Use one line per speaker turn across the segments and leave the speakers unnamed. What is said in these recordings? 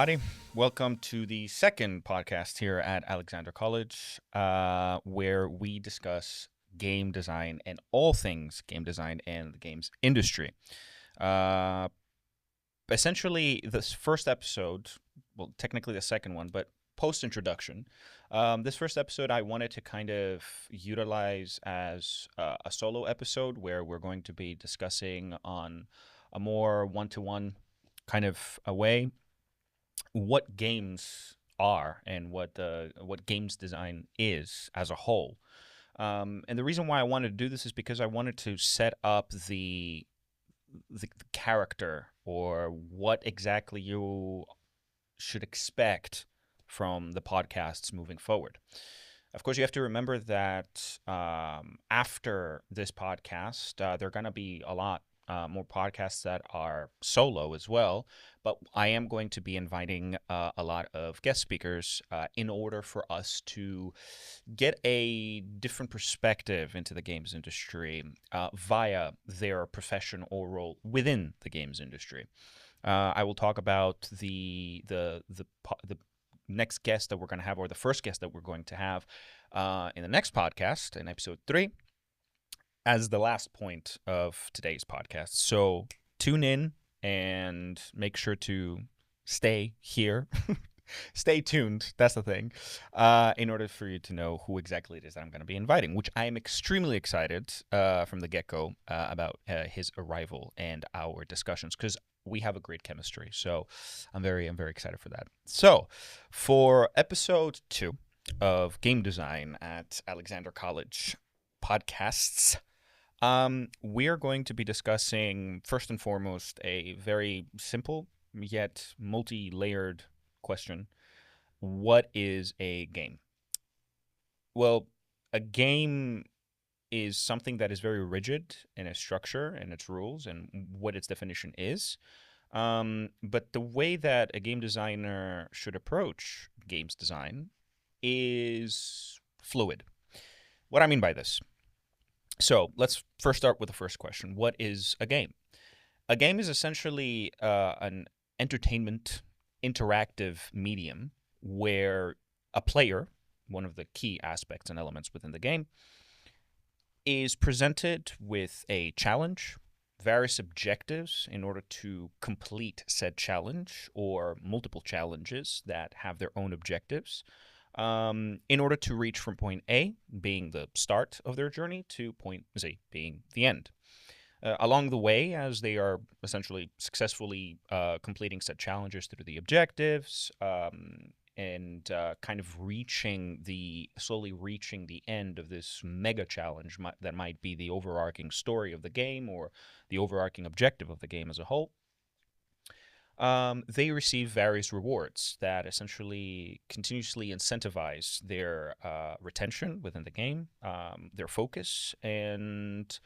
everybody. Welcome to the second podcast here at Alexander College, where we discuss game design and all things game design and the games industry. Uh, Essentially, this first episode, well, technically the second one, but post introduction, this first episode I wanted to kind of utilize as a solo episode where we're going to be discussing on a more one-to-one kind of a way what games are and what games design is as a whole. And the reason why I wanted to do this is because I wanted to set up the character or what exactly you should expect from the podcasts moving forward. Of course, you have to remember that after this podcast, there are going to be a lot more podcasts that are solo as well. But I am going to be inviting a lot of guest speakers in order for us to get a different perspective into the games industry via their profession or role within the games industry. I will talk about the next guest that we're going to have, or the first guest that we're going to have in the next podcast, in episode 3, as the last point of today's podcast. So tune in and make sure to stay here. Stay tuned. That's the thing. In order for you to know who exactly it is that I'm going to be inviting, which I am extremely excited from the get-go about his arrival and our discussions, because we have a great chemistry. So I'm very excited for that. So for episode 2 of game design at Alexander College podcasts, we are going to be discussing, first and foremost, a very simple yet multi-layered question. What is a game? Well, a game is something that is very rigid in its structure and its rules and what its definition is. But the way that a game designer should approach games design is fluid. What I mean by this. So let's first start with the first question. What is a game? A game is essentially an entertainment, interactive medium where a player, one of the key aspects and elements within the game, is presented with a challenge, various objectives in order to complete said challenge, or multiple challenges that have their own objectives, in order to reach from point A, being the start of their journey, to point Z, being the end. Along the way, as they are essentially successfully completing said challenges through the objectives, and kind of slowly reaching the end of this mega challenge that might be the overarching story of the game or the overarching objective of the game as a whole, they receive various rewards that essentially continuously incentivize their retention within the game, their focus, and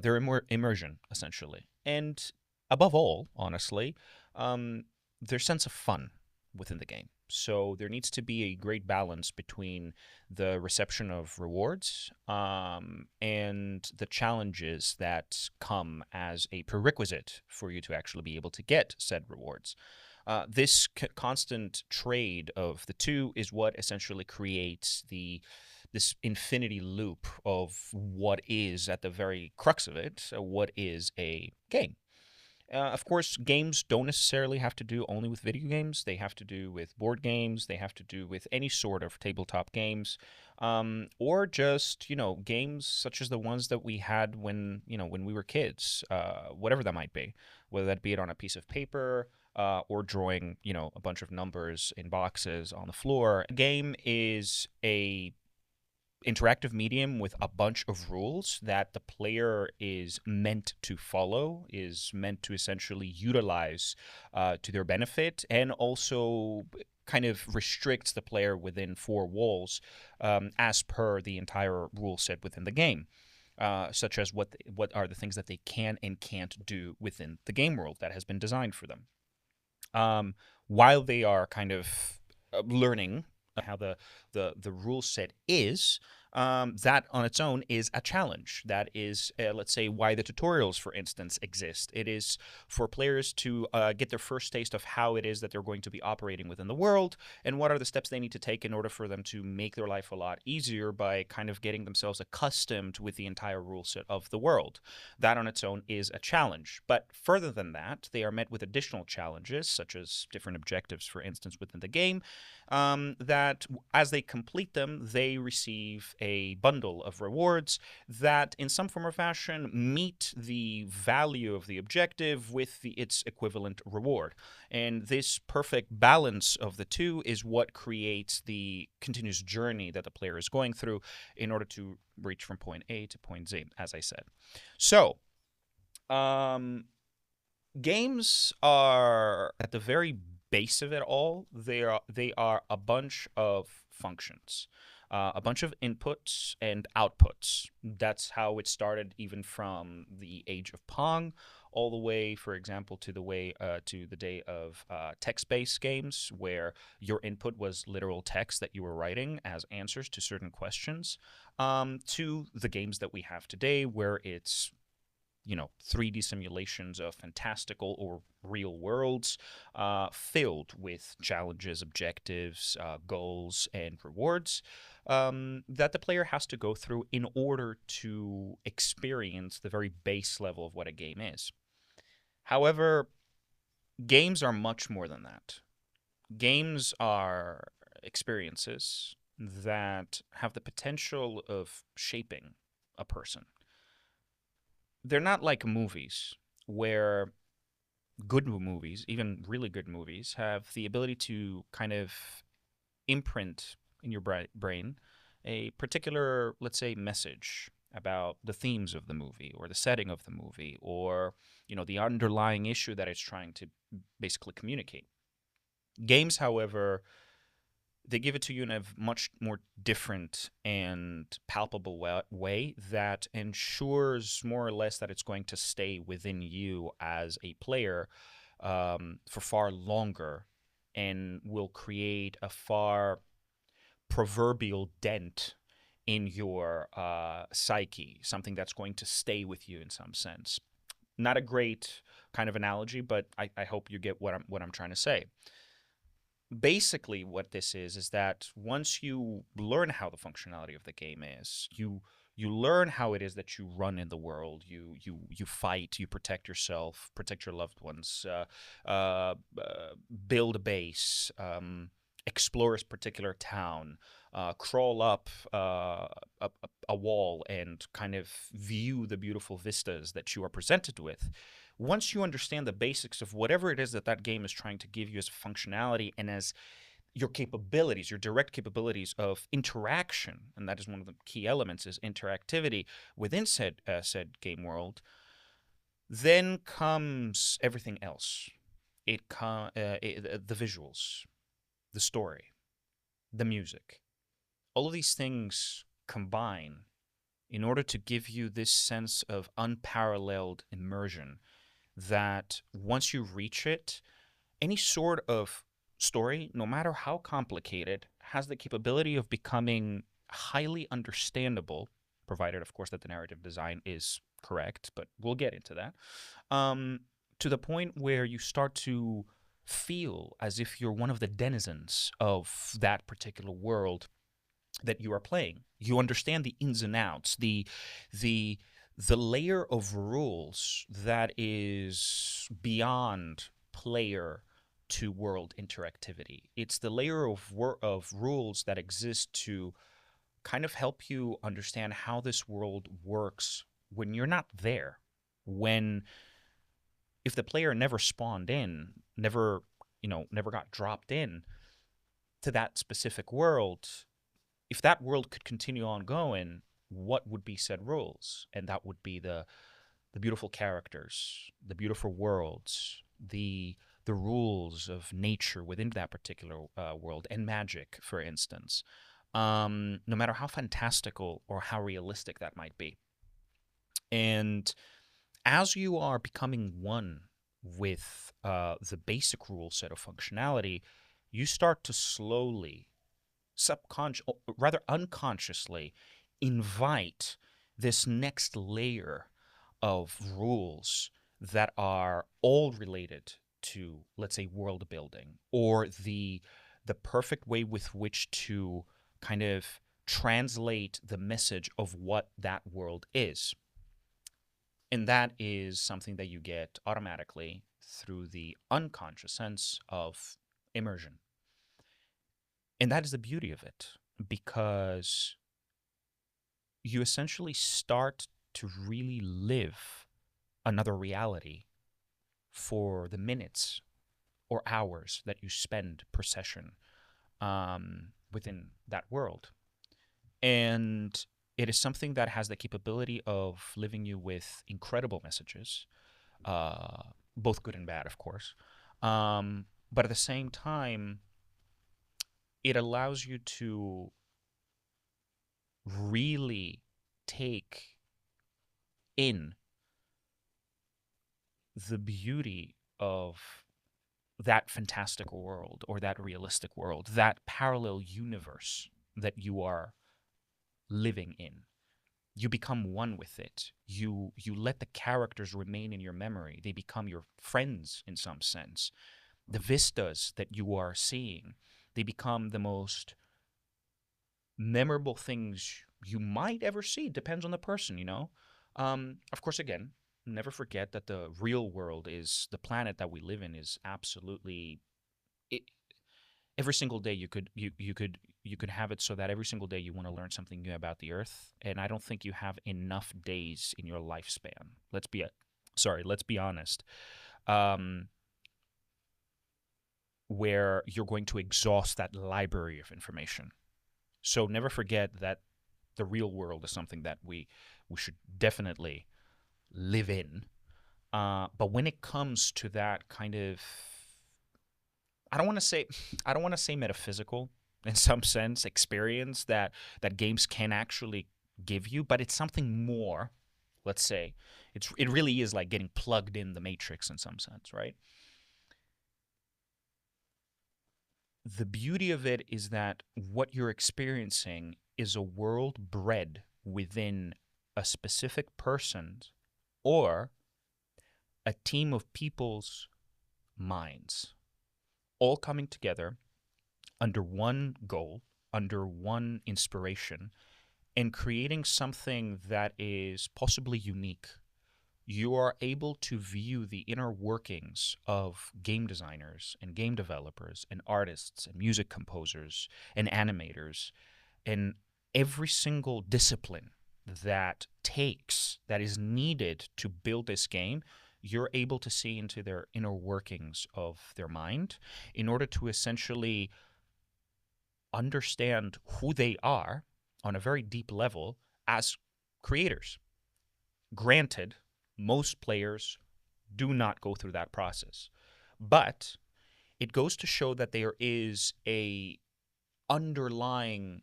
their immersion, essentially. And above all, honestly, their sense of fun within the game. So there needs to be a great balance between the reception of rewards and the challenges that come as a prerequisite for you to actually be able to get said rewards. This constant trade of the two is what essentially creates this infinity loop of what is, at the very crux of it, what is a game. Of course, games don't necessarily have to do only with video games. They have to do with board games. They have to do with any sort of tabletop games, or just, games such as the ones that we had when we were kids, whatever that might be, whether that be it on a piece of paper, or drawing, a bunch of numbers in boxes on the floor. A game is a interactive medium with a bunch of rules that the player is meant to follow, is meant to essentially utilize to their benefit, and also kind of restricts the player within 4 walls as per the entire rule set within the game. Such as what are the things that they can and can't do within the game world that has been designed for them. While they are kind of learning how the rule set is, that on its own is a challenge. That is, let's say, why the tutorials, for instance, exist. It is for players to get their first taste of how it is that they're going to be operating within the world and what are the steps they need to take in order for them to make their life a lot easier by kind of getting themselves accustomed with the entire rule set of the world. That on its own is a challenge. But further than that, they are met with additional challenges, such as different objectives, for instance, within the game, that as they complete them, they receive a bundle of rewards that, in some form or fashion, meet the value of the objective with its equivalent reward. And this perfect balance of the two is what creates the continuous journey that the player is going through in order to reach from point A to point Z, as I said. So, games are at the very base of it all. They are a bunch of functions, a bunch of inputs and outputs. That's how it started, even from the age of Pong, all the way, for example, to the day of text-based games, where your input was literal text that you were writing as answers to certain questions, to the games that we have today, where it's 3D simulations of fantastical or real worlds, filled with challenges, objectives, goals, and rewards, that the player has to go through in order to experience the very base level of what a game is. However, games are much more than that. Games are experiences that have the potential of shaping a person. They're not like movies, where good movies, even really good movies, have the ability to kind of imprint in your brain a particular, let's say, message about the themes of the movie or the setting of the movie, or the underlying issue that it's trying to basically communicate. Games, however, they give it to you in a much more different and palpable way that ensures more or less that it's going to stay within you as a player, for far longer, and will create a far proverbial dent in your psyche, something that's going to stay with you in some sense. Not a great kind of analogy, but I hope you get what I'm trying to say. Basically, what this is that once you learn how the functionality of the game is, you learn how it is that you run in the world. You fight, you protect yourself, protect your loved ones, build a base, explore a particular town, crawl up a wall, and kind of view the beautiful vistas that you are presented with. Once you understand the basics of whatever it is that that game is trying to give you as functionality and as your capabilities, your direct capabilities of interaction, and that is one of the key elements, is interactivity within said game world, then comes everything else. The visuals, the story, the music. All of these things combine in order to give you this sense of unparalleled immersion that once you reach it, any sort of story, no matter how complicated, has the capability of becoming highly understandable, provided, of course, that the narrative design is correct, but we'll get into that, to the point where you start to feel as if you're one of the denizens of that particular world that you are playing. You understand the ins and outs, the layer of rules that is beyond player to world interactivity. It's the layer of rules that exist to kind of help you understand how this world works when you're not there. When if the player never spawned in, never got dropped in to that specific world, if that world could continue on going, what would be said rules? And that would be the beautiful characters, the beautiful worlds, the rules of nature within that particular world, and magic, for instance. No matter how fantastical or how realistic that might be. And as you are becoming one with the basic rule set of functionality, you start to slowly, rather unconsciously, invite this next layer of rules that are all related to, let's say, world building, or the perfect way with which to kind of translate the message of what that world is. And that is something that you get automatically through the unconscious sense of immersion. And that is the beauty of it, because you essentially start to really live another reality for the minutes or hours that you spend per session within that world. And it is something that has the capability of leaving you with incredible messages, uh, both good and bad, of course. But at the same time, it allows you to really take in the beauty of that fantastical world, or that realistic world, that parallel universe that you are living in. You become one with it. You let the characters remain in your memory. They become your friends in some sense. The vistas that you are seeing, they become the most memorable things you might ever see. Depends on the person, you know. Of course, again, never forget that the real world is the planet that we live in is absolutely it, every single day you could have it so that every single day you want to learn something new about the earth, and I don't think you have enough days in your lifespan. Let's be honest. um, where you're going to exhaust that library of information. So never forget that the real world is something that we should definitely live in. But when it comes to that kind of, I don't want to say I don't want to say metaphysical in some sense experience that games can actually give you, but it's something more. Let's say it really is like getting plugged in the matrix in some sense, right? The beauty of it is that what you're experiencing is a world bred within a specific person or a team of people's minds, all coming together under one goal, under one inspiration, and creating something that is possibly unique. You are able to view the inner workings of game designers and game developers and artists and music composers and animators and every single discipline that is needed to build this game. You're able to see into their inner workings of their mind in order to essentially understand who they are on a very deep level as creators. Granted, most players do not go through that process, but it goes to show that there is a underlying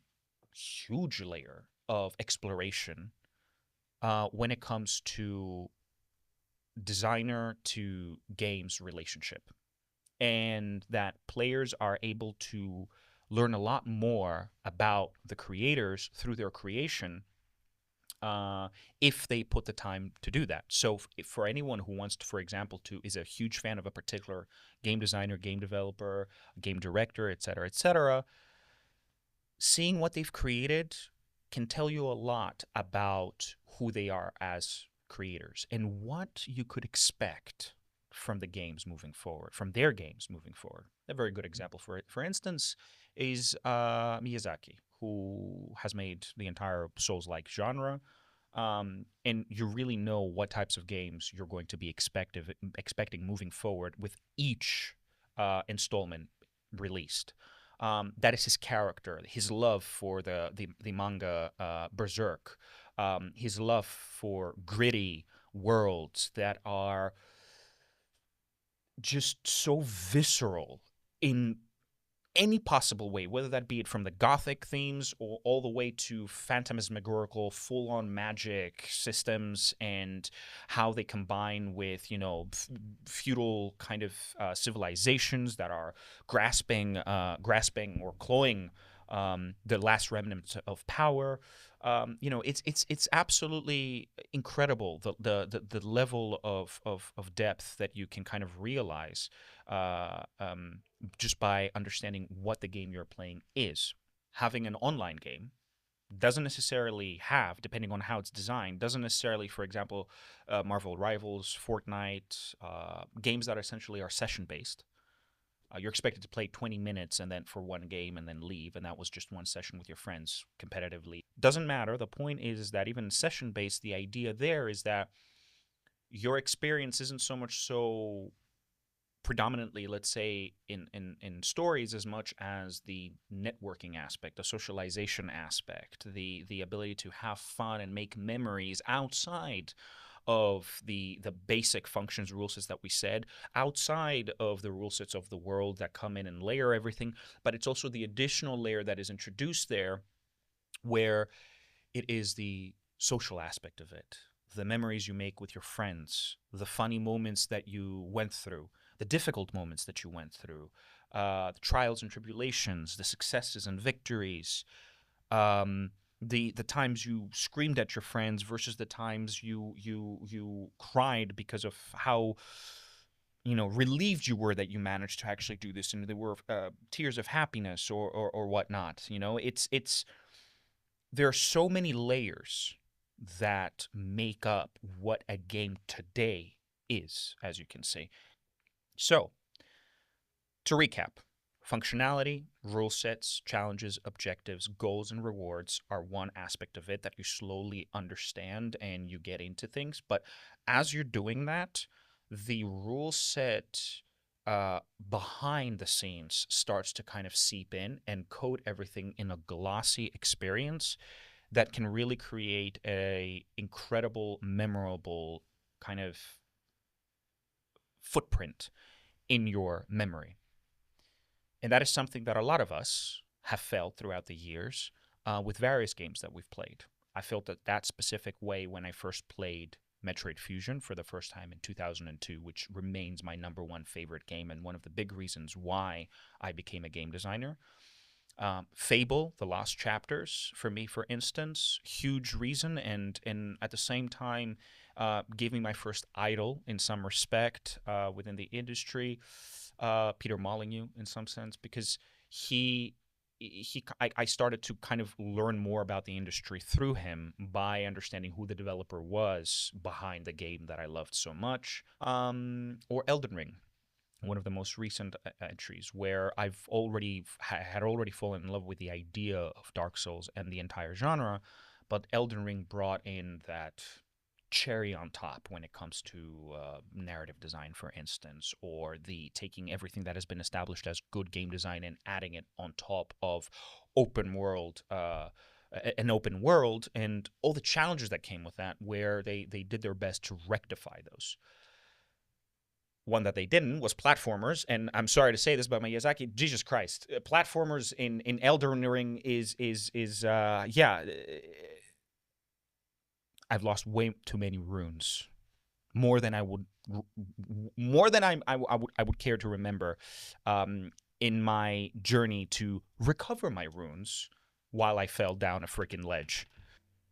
huge layer of exploration when it comes to designer to games relationship, and that players are able to learn a lot more about the creators through their creation uh, if they put the time to do that. So, if for anyone who wants to, for example, to is a huge fan of a particular game designer, game developer, game director, et cetera, seeing what they've created can tell you a lot about who they are as creators and what you could expect from the games moving forward, from their games moving forward. A very good example for instance, is Miyazaki, who has made the entire Souls-like genre. And you really know what types of games you're going to be expecting moving forward with each installment released. That is his character, his love for the manga Berserk, his love for gritty worlds that are just so visceral in any possible way, whether that be it from the gothic themes or all the way to phantasmagorical, full-on magic systems and how they combine with, feudal kind of civilizations that are grasping or clawing the last remnants of power. It's absolutely incredible the level of depth that you can kind of realize uh, um, just by understanding what the game you're playing is. Having an online game doesn't necessarily have, depending on how it's designed, doesn't necessarily, for example, Marvel Rivals, Fortnite, games that essentially are session based. You're expected to play 20 minutes and then for one game and then leave, and that was just one session with your friends competitively. Doesn't matter. The point is that even session based, the idea there is that your experience isn't so much so predominantly, let's say, in stories as much as the networking aspect, the socialization aspect, the ability to have fun and make memories outside of the basic functions rule sets that we said, outside of the rule sets of the world that come in and layer everything, but it's also the additional layer that is introduced there where it is the social aspect of it, the memories you make with your friends, the funny moments that you went through, the difficult moments that you went through, the trials and tribulations, the successes and victories, the times you screamed at your friends versus the times you cried because of how relieved you were that you managed to actually do this, and there were tears of happiness or whatnot. It's there are so many layers that make up what a game today is, as you can see. So, to recap, functionality, rule sets, challenges, objectives, goals, and rewards are one aspect of it that you slowly understand and you get into things. But as you're doing that, the rule set behind the scenes starts to kind of seep in and code everything in a glossy experience that can really create a incredible, memorable kind of footprint in your memory. And that is something that a lot of us have felt throughout the years with various games that we've played. I felt that specific way when I first played Metroid Fusion for the first time in 2002, which remains my number one favorite game and one of the big reasons why I became a game designer. Fable, The Lost Chapters, for me, for instance, huge reason, and at the same time, gave me my first idol in some respect within the industry, Peter Molyneux, in some sense, because I started to kind of learn more about the industry through him by understanding who the developer was behind the game that I loved so much, or Elden Ring, one of the most recent entries where I've already had already fallen in love with the idea of Dark Souls and the entire genre, but Elden Ring brought in that cherry on top when it comes to narrative design, for instance, or the taking everything that has been established as good game design and adding it on top of open world. An open world and all the challenges that came with that, where they did their best to rectify those. One that they didn't was platformers, and I'm sorry to say this, but Miyazaki, Jesus Christ, platformers in Elden Ring is I've lost way too many runes, more than I would, more than I would care to remember, in my journey to recover my runes while I fell down a freaking ledge.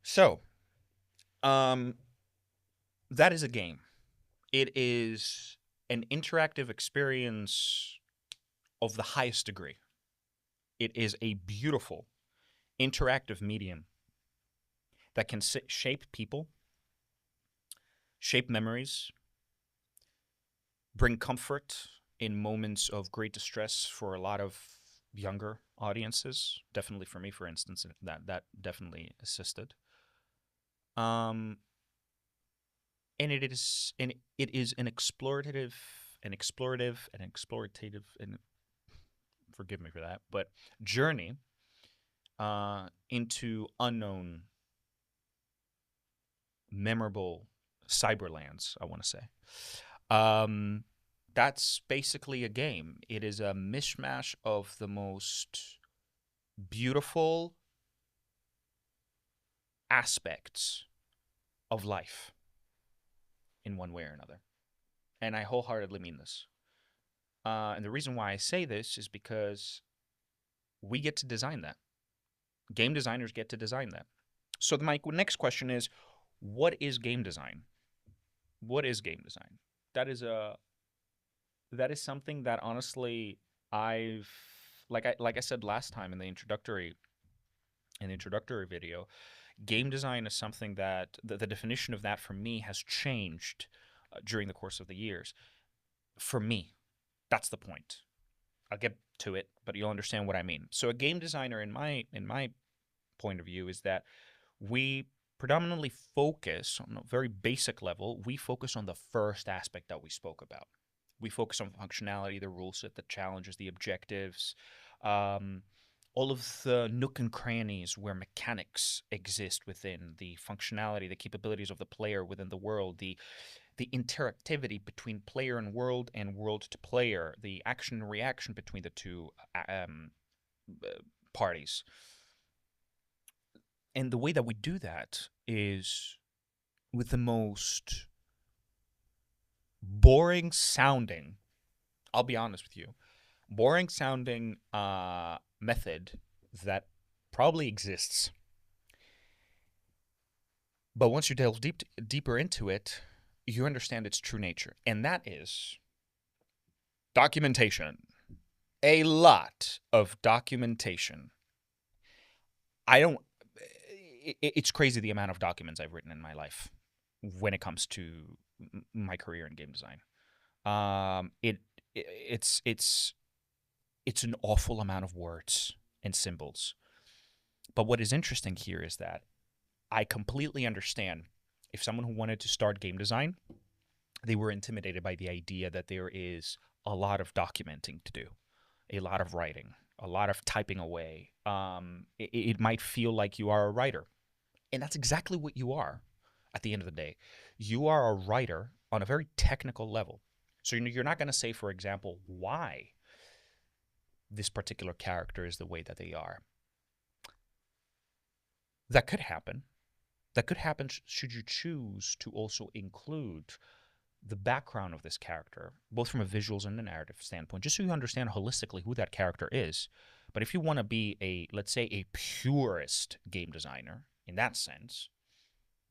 So, um, that is a game. It is an interactive experience of the highest degree. It is a beautiful interactive medium that can shape people, shape memories, bring comfort in moments of great distress for a lot of younger audiences. Definitely for me, for instance, that definitely assisted. Um, and it is an explorative, and forgive me for that, but journey into unknown, memorable cyberlands, I want to say. Um, that's basically a game. It is a mishmash of the most beautiful aspects of life in one way or another. And I wholeheartedly mean this. And the reason why I say this is because we get to design that. Game designers get to design that. So my next question is, what is game design? What is game design? That is a that is something that honestly I've like I said last time in the introductory video, game design is something that the definition of that for me has changed during the course of the years. For me, that's the point. I'll get to it, but you'll understand what I mean. So a game designer in my point of view is that we predominantly focus on a very basic level. We focus on the first aspect that we spoke about. We focus on functionality, the rule set, the challenges, the objectives, um, all of the nook and crannies where mechanics exist within the functionality, the capabilities of the player within the world, the interactivity between player and world to player, the action and reaction between the two uh, parties. And the way that we do that is with the most boring sounding, I'll be honest with you, boring sounding method that probably exists. But once you delve deeper into it, you understand its true nature. And that is documentation. A lot of documentation. I don't, it's crazy the amount of documents I've written in my life when it comes to my career in game design. It it's it's an awful amount of words and symbols. But what is interesting here is that I completely understand if someone who wanted to start game design, they were intimidated by the idea that there is a lot of documenting to do, a lot of writing, a lot of typing away. It might feel like you are a writer, and that's exactly what you are. At the end of the day, you are a writer on a very technical level. So you're not going to say, for example, why this particular character is the way that they are. That could happen. That could happen should you choose to also include the background of this character, both from a visuals and a narrative standpoint, just so you understand holistically who that character is. But if you want to be let's say, a purist game designer in that sense,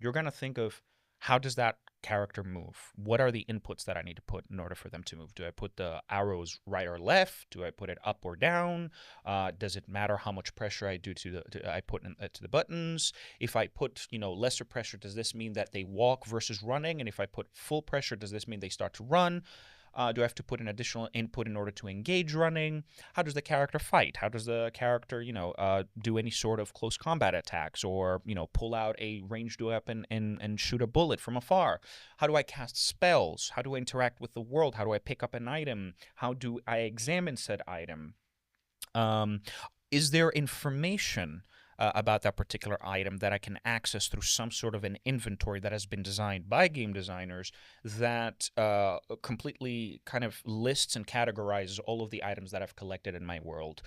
you're going to think of how does that character move? What are the inputs that I need to put in order for them to move? Do I put the arrows right or left? Do I put it up or down? Does it matter how much pressure I do I put to the buttons? If I put lesser pressure, does this mean that they walk versus running? And if I put full pressure, does this mean they start to run? Do I have to put an additional input in order to engage running? How does the character fight? How does the character, do any sort of close combat attacks or, pull out a ranged weapon and shoot a bullet from afar? How do I cast spells? How do I interact with the world? How do I pick up an item? How do I examine said item? Um, is there information about that particular item that I can access through some sort of an inventory that has been designed by game designers that completely kind of lists and categorizes all of the items that I've collected in my world?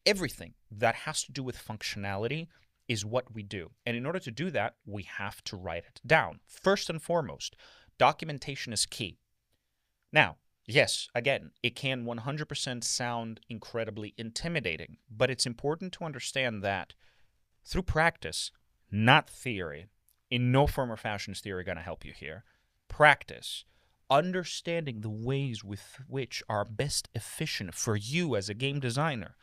Everything that has to do with functionality is what we do. And in order to do that, we have to write it down. First and foremost, documentation is key. Now, yes, again, it can 100% sound incredibly intimidating, but it's important to understand that through practice, not theory, in no form or fashion is theory going to help you here. Practice, understanding the ways with which are best efficient for you as a game designer,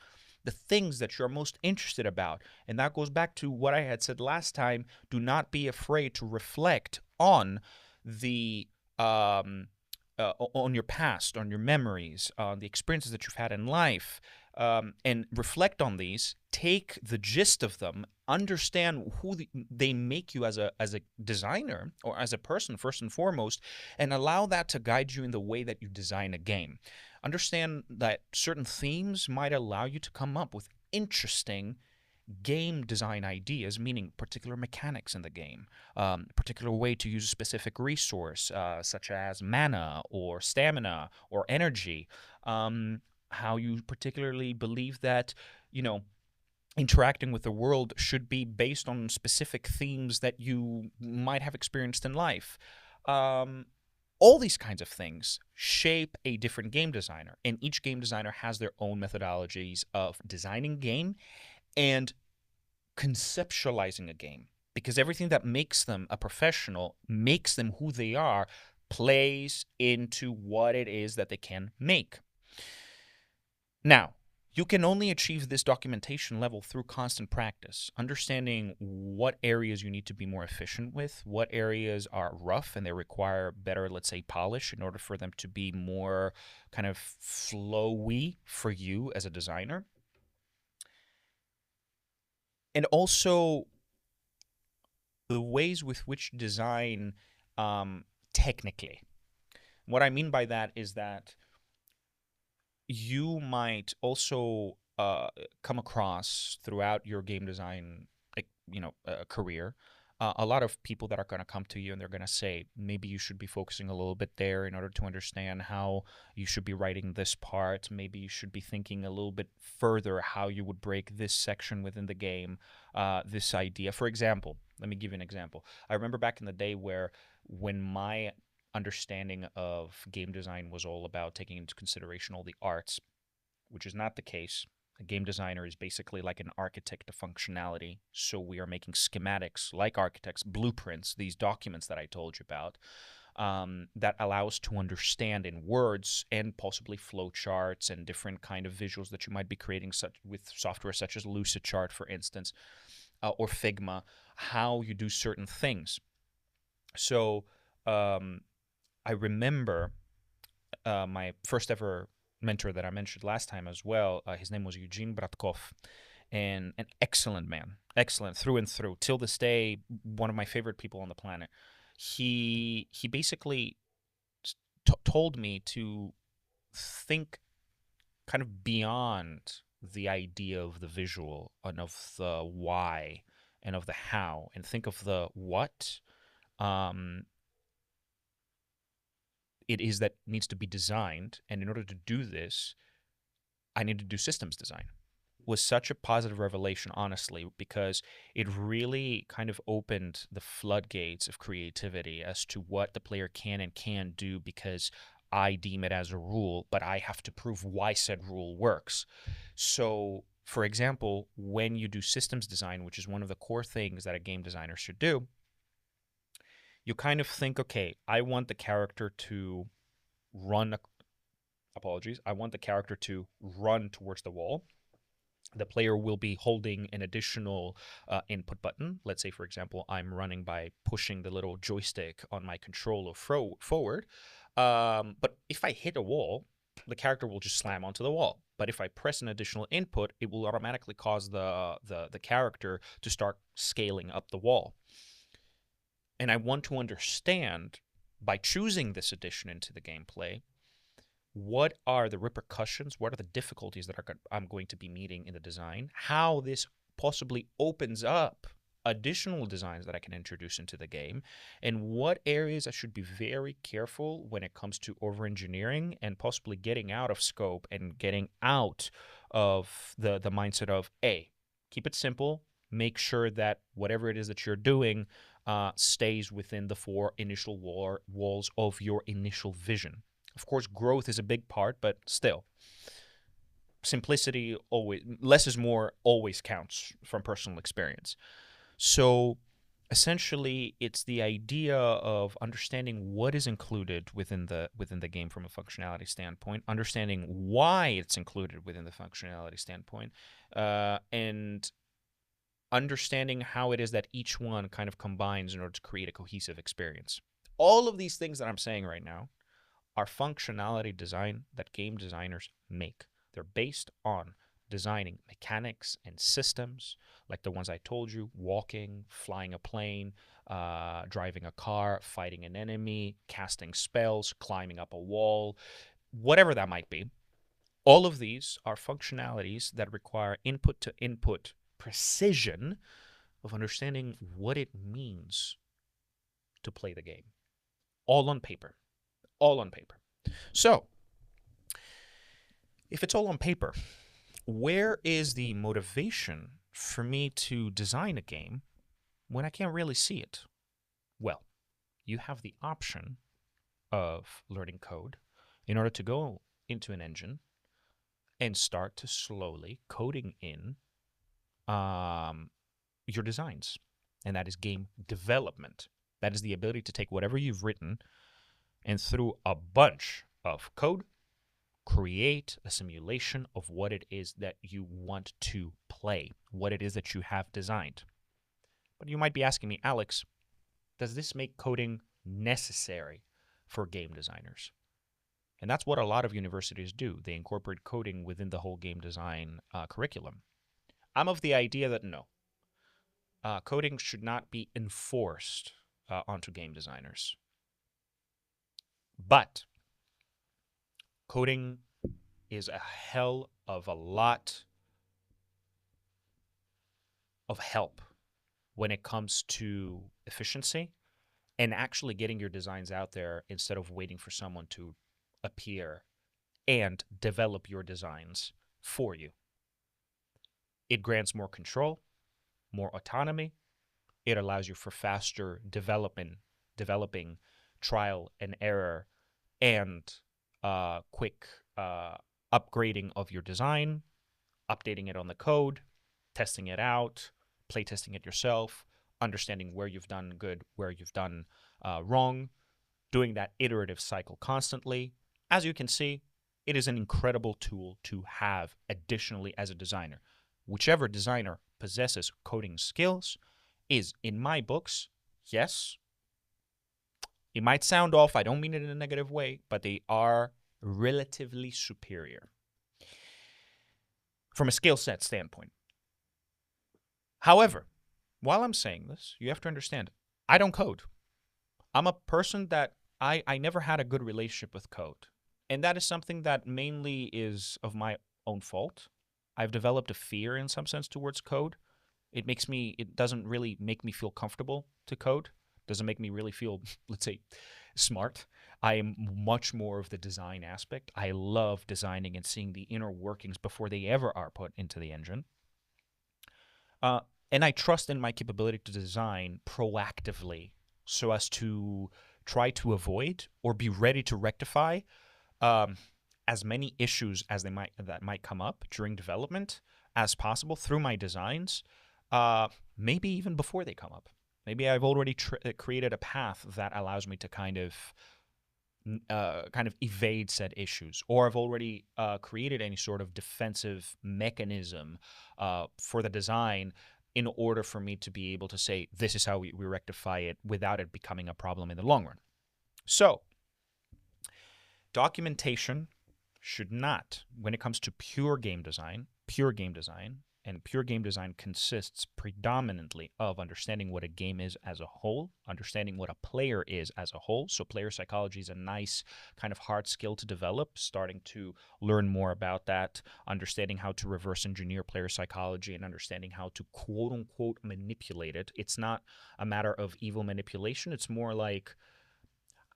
the things that you're most interested about. And that goes back to what I had said last time. Do not be afraid to reflect on the on your past, on your memories, on the experiences that you've had in life, and reflect on these. Take the gist of them, understand who they make you as a designer or as a person first and foremost, and allow that to guide you in the way that you design a game. Understand that certain themes might allow you to come up with interesting game design ideas, meaning particular mechanics in the game, particular way to use a specific resource, such as mana or stamina or energy, how you particularly believe that, interacting with the world should be based on specific themes that you might have experienced in life. All these kinds of things shape a different game designer, and each game designer has their own methodologies of designing game. And conceptualizing a game, because everything that makes them a professional, makes them who they are, plays into what it is that they can make. Now, you can only achieve this documentation level through constant practice, understanding what areas you need to be more efficient with, what areas are rough and they require better, let's say, polish in order for them to be more kind of flowy for you as a designer. And also the ways with which design technically. What I mean by that is that you might also come across throughout your game design, like, career, a lot of people that are going to come to you and they're going to say maybe you should be focusing a little bit there in order to understand how you should be writing this part. Maybe you should be thinking a little bit further how you would break this section within the game, this idea. For example, let me give you an example. I remember back in the day where when my understanding of game design was all about taking into consideration all the arts, which is not the case. A game designer is basically like an architect of functionality. So we are making schematics like architects, blueprints, these documents that I told you about, that allow us to understand in words and possibly flowcharts and different kind of visuals that you might be creating, such with software such as Lucidchart, for instance, or Figma, how you do certain things. So I remember my first ever mentor that I mentioned last time as well. His name was Eugene Bratkov, and an excellent man, excellent through and through. Till this day, one of my favorite people on the planet. He basically told me to think kind of beyond the idea of the visual and of the why and of the how, and think of the what. Um, it is that needs to be designed. And in order to do this, I need to do systems design. Was such a positive revelation, honestly, because it really kind of opened the floodgates of creativity as to what the player can and can't do, because I deem it as a rule, but I have to prove why said rule works. So, for example, when you do systems design, which is one of the core things that a game designer should do, you kind of think, okay, I want the character to run, apologies, I want the character to run towards the wall. The player will be holding an additional input button. Let's say, for example, I'm running by pushing the little joystick on my controller forward. But if I hit a wall, the character will just slam onto the wall. But if I press an additional input, it will automatically cause the character to start scaling up the wall. And I want to understand, by choosing this addition into the gameplay, what are the repercussions, what are the difficulties that I'm going to be meeting in the design, how this possibly opens up additional designs that I can introduce into the game, and what areas I should be very careful when it comes to over-engineering and possibly getting out of scope and getting out of the mindset of, A, keep it simple, make sure that whatever it is that you're doing stays within the four initial walls of your initial vision. Of course, growth is a big part, but still, simplicity always, less is more, always counts from personal experience. So essentially, it's the idea of understanding what is included within the game from a functionality standpoint, understanding why it's included within the functionality standpoint, and understanding how it is that each one kind of combines in order to create a cohesive experience. All of these things that I'm saying right now are functionality design that game designers make. They're based on designing mechanics and systems like the ones I told you: walking, flying a plane, driving a car, fighting an enemy, casting spells, climbing up a wall, whatever that might be. All of these are functionalities that require input to input precision of understanding what it means to play the game. All on paper. All on paper. So, if it's all on paper, where is the motivation for me to design a game when I can't really see it? Well, you have the option of learning code in order to go into an engine and start to slowly coding in
your designs, and that is game development. That is the ability to take whatever you've written and through a bunch of code, create a simulation of what it is that you want to play, what it is that you have designed. But you might be asking me, Alex, does this make coding necessary for game designers? And that's what a lot of universities do. They incorporate coding within the whole game design curriculum. I'm of the idea that no, coding should not be enforced onto game designers. But coding is a hell of a lot of help when it comes to efficiency and actually getting your designs out there instead of waiting for someone to appear and develop your designs for you. It grants more control, more autonomy. It allows you for faster developing trial and error, and quick upgrading of your design, updating it on the code, testing it out, playtesting it yourself, understanding where you've done good, where you've done wrong, doing that iterative cycle constantly. As you can see, it is an incredible tool to have additionally as a designer. Whichever designer possesses coding skills is, in my books, yes, it might sound off, I don't mean it in a negative way, but they are relatively superior from a skill set standpoint. However, while I'm saying this, you have to understand, I don't code. I'm a person that I never had a good relationship with code. And that is something that mainly is of my own fault. I've developed a fear in some sense towards code. It doesn't really make me feel comfortable to code. Doesn't make me really feel, let's say, smart. I am much more of the design aspect. I love designing and seeing the inner workings before they ever are put into the engine. Uh, and I trust in my capability to design proactively so as to try to avoid or be ready to rectify um, as many issues as that might come up during development as possible through my designs. Maybe even before they come up. Maybe I've already created a path that allows me to kind of evade said issues, or I've already created any sort of defensive mechanism for the design in order for me to be able to say, this is how we rectify it without it becoming a problem in the long run. So, documentation should not, when it comes to pure game design, and pure game design consists predominantly of understanding what a game is as a whole, understanding what a player is as a whole. So player psychology is a nice kind of hard skill to develop, starting to learn more about that, understanding how to reverse engineer player psychology and understanding how to quote unquote manipulate it. It's not a matter of evil manipulation. It's more like,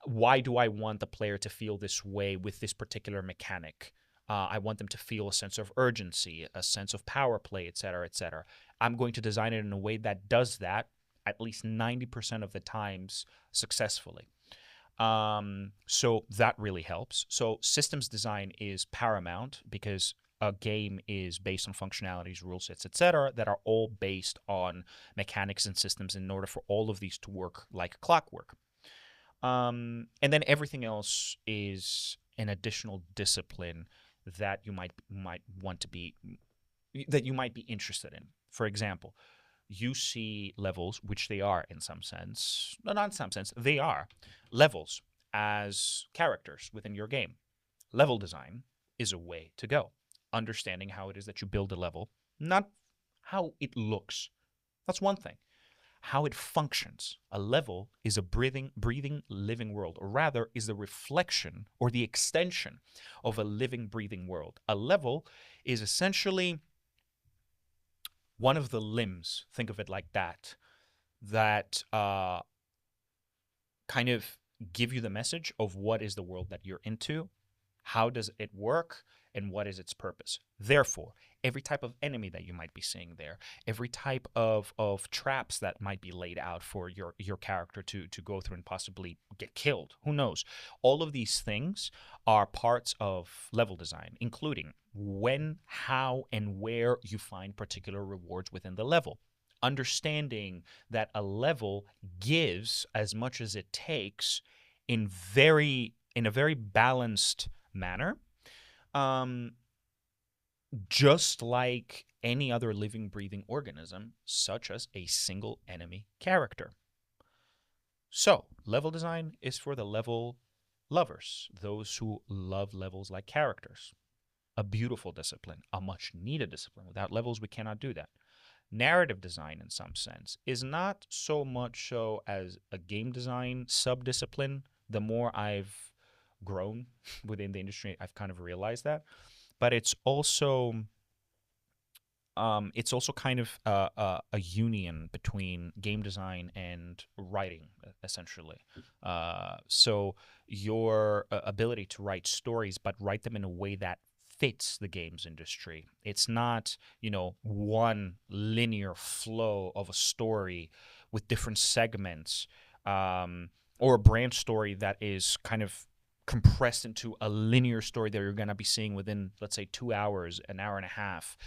why do I want the player to feel this way with this particular mechanic? I want them to feel a sense of urgency, a sense of power play, et cetera, et cetera. I'm going to design it in a way that does that at least 90% of the times successfully. So that really helps. So systems design is paramount because a game is based on functionalities, rule sets, etc., that are all based on mechanics and systems in order for all of these to work like clockwork. And then everything else is an additional discipline that you might want to be that you might be interested in. For example, you see levels, which they are in some sense, no, not in some sense, they are levels as characters within your game. Level design is a way to go. Understanding how it is that you build a level, not how it looks. That's one thing. How it functions. A level is a breathing, living world, or rather is the reflection or the extension of a living, breathing world. A level is essentially one of the limbs, think of it like that, that kind of give you the message of what is the world that you're into, how does it work, and what is its purpose. Therefore, every type of enemy that you might be seeing there, every type of traps that might be laid out for your character to go through and possibly get killed, who knows? All of these things are parts of level design, including when, how, and where you find particular rewards within the level. understanding that a level gives as much as it takes in a very balanced manner, um, just like any other living, breathing organism, such as a single enemy character. So, level design is for the level lovers, those who love levels like characters. A beautiful discipline, a much needed discipline. Without levels, we cannot do that. Narrative design, in some sense, is not so much so as a game design sub discipline. The more I've grown within the industry, I've kind of realized that. But it's also kind of a union between game design and writing, essentially. So your ability to write stories, but write them in a way that fits the games industry. It's not, one linear flow of a story with different segments, um, or a branch story that is kind of compressed into a linear story that you're going to be seeing within, let's say, 2 hours, an hour and a half.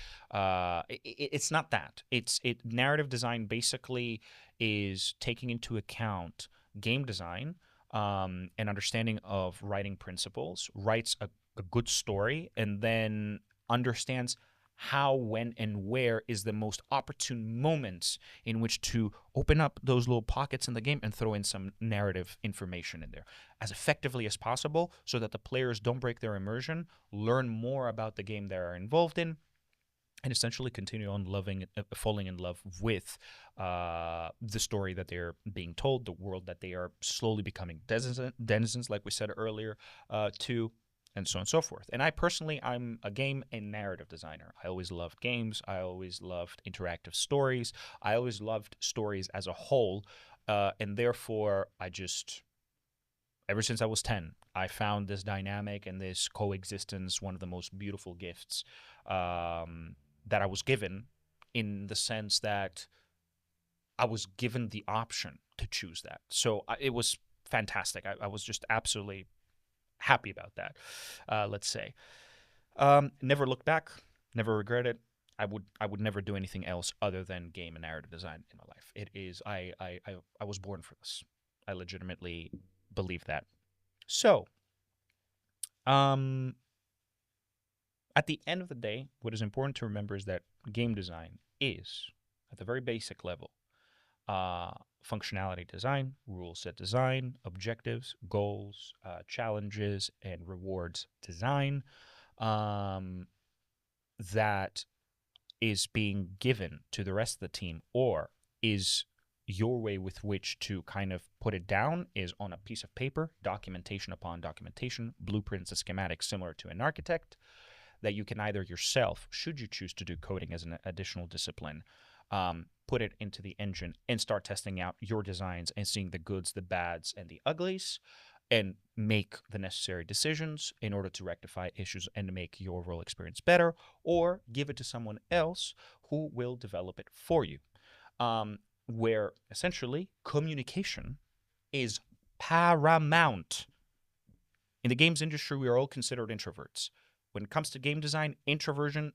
It's not that. It narrative design basically is taking into account game design, and understanding of writing principles, writes a good story, and then understands how, when, and where is the most opportune moments in which to open up those little pockets in the game and throw in some narrative information in there as effectively as possible so that the players don't break their immersion, learn more about the game they're involved in, and essentially continue on falling in love with the story that they're being told, the world that they are slowly becoming denizens, like we said earlier, to, and so on and so forth. And I personally, I'm a game and narrative designer. I always loved games. I always loved interactive stories. I always loved stories as a whole. And therefore, ever since I was 10, I found this dynamic and this coexistence one of the most beautiful gifts that I was given, in the sense that I was given the option to choose that. So it was fantastic. I was just absolutely happy about that, let's say. Never looked back, never regret it. I would never do anything else other than game and narrative design in my life. It is I was born for this. I legitimately believe that. So, um, at the end of the day, what is important to remember is that game design is, at the very basic level, uh, functionality design, rule set design, objectives, goals, challenges, and rewards design, um, that is being given to the rest of the team, or is your way with which to kind of put it down is on a piece of paper, documentation upon documentation, blueprints and schematics similar to an architect, that you can either yourself, should you choose to do coding as an additional discipline, put it into the engine and start testing out your designs and seeing the goods, the bads, and the uglies, and make the necessary decisions in order to rectify issues and to make your overall experience better, or give it to someone else who will develop it for you. Where essentially communication is paramount. In the games industry, we are all considered introverts. When it comes to game design, introversion,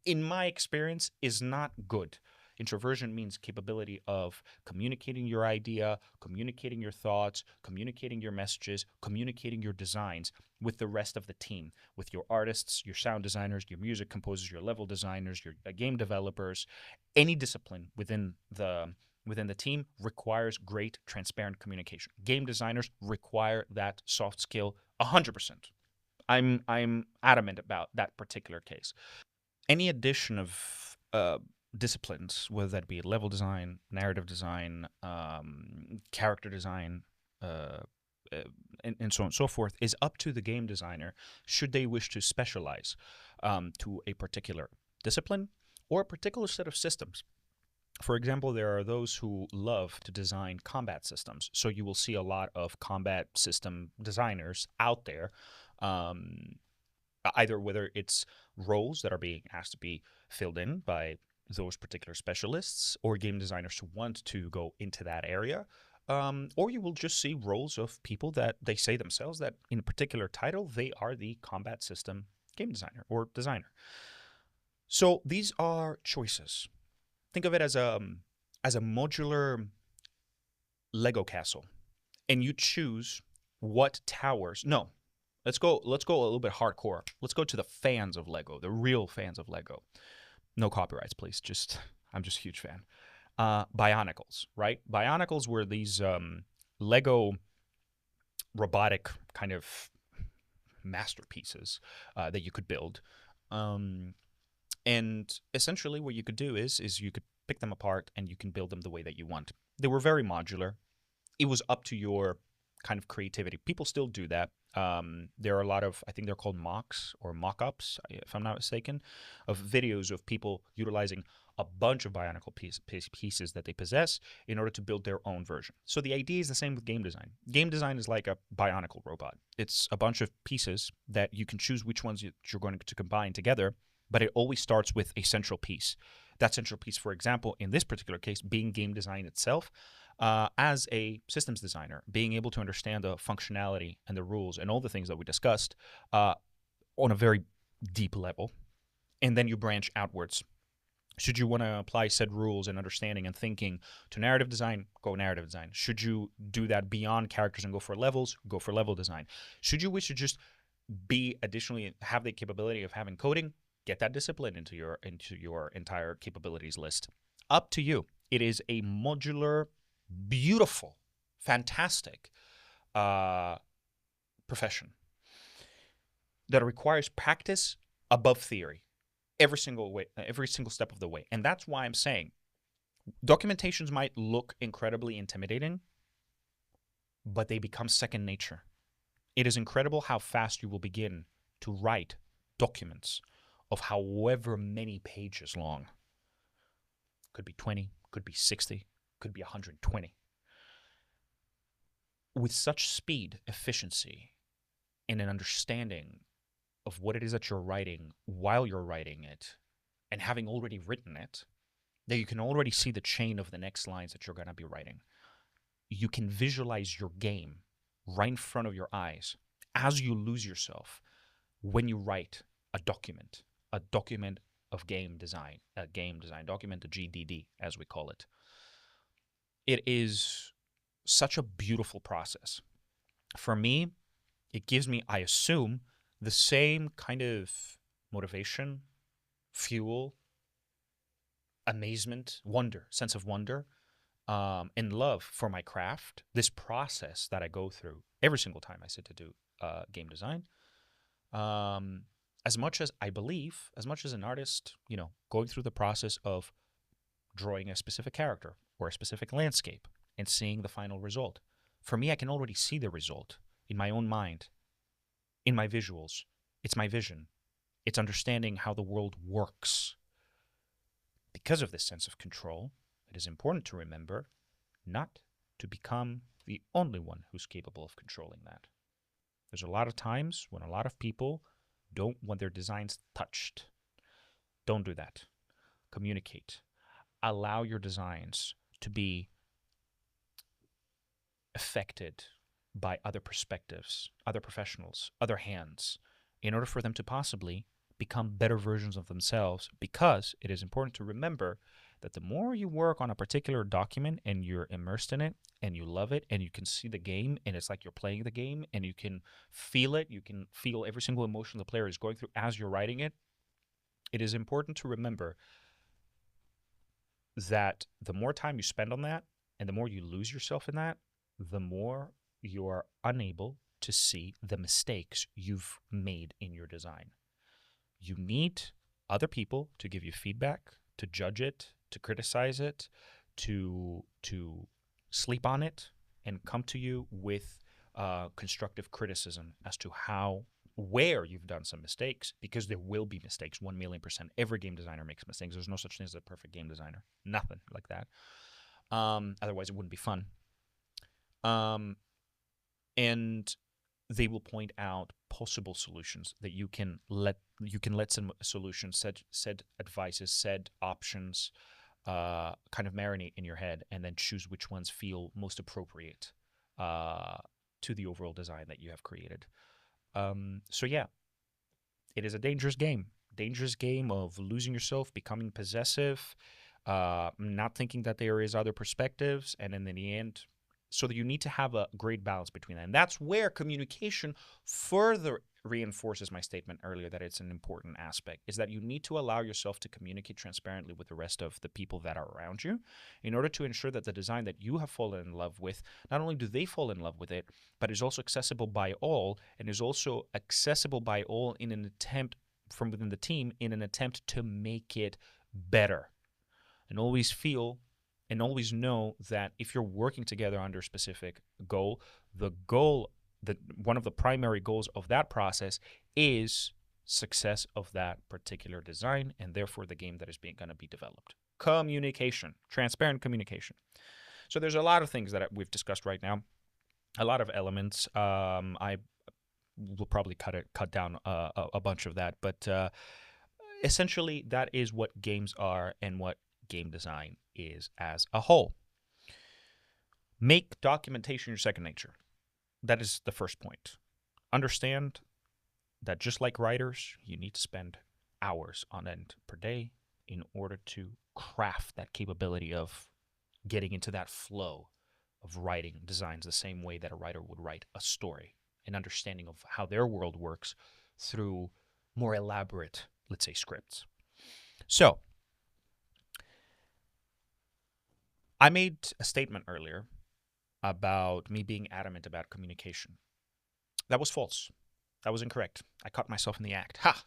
in my experience, is not good. Introversion means capability of communicating your idea, communicating your thoughts, communicating your messages, communicating your designs with the rest of the team, with your artists, your sound designers, your music composers, your level designers, your game developers. Any discipline within the team requires great transparent communication. Game designers require that soft skill 100%. I'm adamant about that particular case. Any addition of disciplines, whether that be level design, narrative design, character design, uh, uh, and so on and so forth, is up to the game designer should they wish to specialize to a particular discipline or a particular set of systems. For example, there are those who love to design combat systems. So you will see a lot of combat system designers out there, um, either whether it's roles that are being asked to be filled in by those particular specialists or game designers who want to go into that area. Or you will just see roles of people that they say themselves that in a particular title, they are the combat system game designer or designer. So these are choices. Think of it as as a modular Lego castle, and you choose what towers. No, let's go a little bit hardcore. Let's go to the fans of Lego, the real fans of Lego. No copyrights, please. Just I'm just a huge fan. Bionicles, right? Bionicles were these Lego robotic kind of masterpieces that you could build. Um, and essentially, what you could do is you could pick them apart and you can build them the way that you want. They were very modular. It was up to your kind of creativity. People still do that. There are a lot of, I think they're called mocks or mock-ups, if I'm not mistaken, of videos of people utilizing a bunch of Bionicle pieces that they possess in order to build their own version. So the idea is the same with game design. Game design is like a Bionicle robot. It's a bunch of pieces that you can choose which ones you're going to combine together, but it always starts with a central piece. That central piece, for example, in this particular case, being game design itself, as a systems designer, being able to understand the functionality and the rules and all the things that we discussed on a very deep level, and then you branch outwards. Should you want to apply said rules and understanding and thinking to narrative design, go narrative design. Should you do that beyond characters and go for levels, go for level design. Should you wish to just be additionally have the capability of having coding, get that discipline into your entire capabilities list. Up to you. It is a modular, beautiful, fantastic uh, profession that requires practice above theory every single step of the way. And that's why I'm saying documentations might look incredibly intimidating, but they become second nature. It is incredible how fast you will begin to write documents of however many pages long. Could be 20, could be 60, could be 120. With such speed, efficiency, and an understanding of what it is that you're writing while you're writing it, and having already written it, that you can already see the chain of the next lines that you're going to be writing. You can visualize your game right in front of your eyes as you lose yourself when you write a document of game design, a game design document, a GDD, as we call it. It is such a beautiful process. For me, it gives me, I assume, the same kind of motivation, fuel, amazement, wonder, sense of wonder, and love for my craft. This process that I go through every single time I sit to do game design. As much as I believe, as much as an artist, going through the process of drawing a specific character or a specific landscape and seeing the final result. For me, I can already see the result in my own mind, in my visuals. It's my vision. It's understanding how the world works. Because of this sense of control, it is important to remember not to become the only one who's capable of controlling that. There's a lot of times when a lot of people don't want their designs touched. Don't do that. Communicate. Allow your designs to be affected by other perspectives, other professionals, other hands, in order for them to possibly become better versions of themselves, because it is important to remember that the more you work on a particular document and you're immersed in it and you love it and you can see the game and it's like you're playing the game and you can feel it, you can feel every single emotion the player is going through as you're writing it, it is important to remember that the more time you spend on that and the more you lose yourself in that, the more you are unable to see the mistakes you've made in your design. You need other people to give you feedback, to judge it, to criticize it, to sleep on it, and come to you with constructive criticism as to where you've done some mistakes, because there will be mistakes, 1,000,000%. Every game designer makes mistakes. There's no such thing as a perfect game designer. Nothing like that. Otherwise, it wouldn't be fun. And they will point out possible solutions that you can let some solutions, said advices, said options, kind of marinate in your head, and then choose which ones feel most appropriate to the overall design that you have created. So yeah, it is a dangerous game of losing yourself, becoming possessive, not thinking that there is other perspectives, and in the end, so that you need to have a great balance between that. And that's where communication further reinforces my statement earlier that it's an important aspect, is that you need to allow yourself to communicate transparently with the rest of the people that are around you in order to ensure that the design that you have fallen in love with, not only do they fall in love with it, but is also accessible by all, and is also accessible by all in an attempt from within the team in an attempt to make it better. And always feel and always know that if you're working together under a specific goal, one of the primary goals of that process is success of that particular design, and therefore the game that is going to be developed. Communication, transparent communication. So there's a lot of things that we've discussed right now, a lot of elements. I will probably cut down a bunch of that, but essentially that is what games are and what game design is as a whole. Make documentation your second nature. That is the first point. Understand that just like writers, you need to spend hours on end per day in order to craft that capability of getting into that flow of writing designs the same way that a writer would write a story, an understanding of how their world works through more elaborate, let's say, scripts. So, I made a statement earlier about me being adamant about communication. That was false. That was incorrect. I caught myself in the act. Ha!